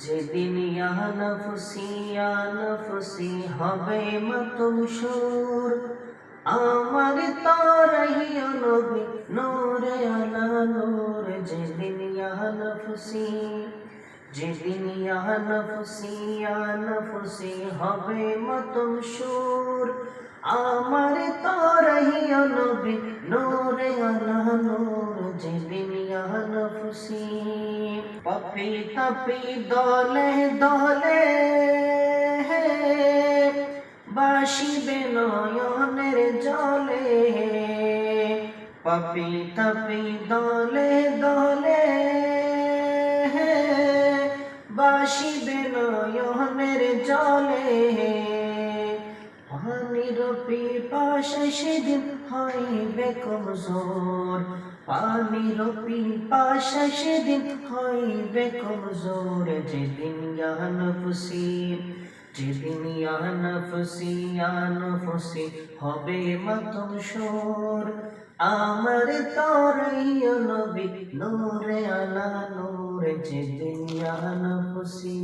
যেদিন ইয়া নফসি হবে মাতুম সুর, আমার তারাহিও নবী নূরে আলা নূর। যেদিন ইয়া নফসি হবে মাতুম সুর, আমার তারাহিও নবী নূরে আলা নূর। যেদিন ইয়া নফসি পাপি তাপি দলে দলে বাসিবে নয়নের জলে, পাপি তাপি দলে দলে বাসিবে নয়নের জলে। পানির পিপাসা সেদিন হইবে কমজোর, পানির পিপাসা সেদিন হইবে কমজোর। যেদিন ইয়া নফসি হবে মাতুম সুর, আমার তারাইও নবী নূরে আলা নূর। যেদিন ইয়া নফসি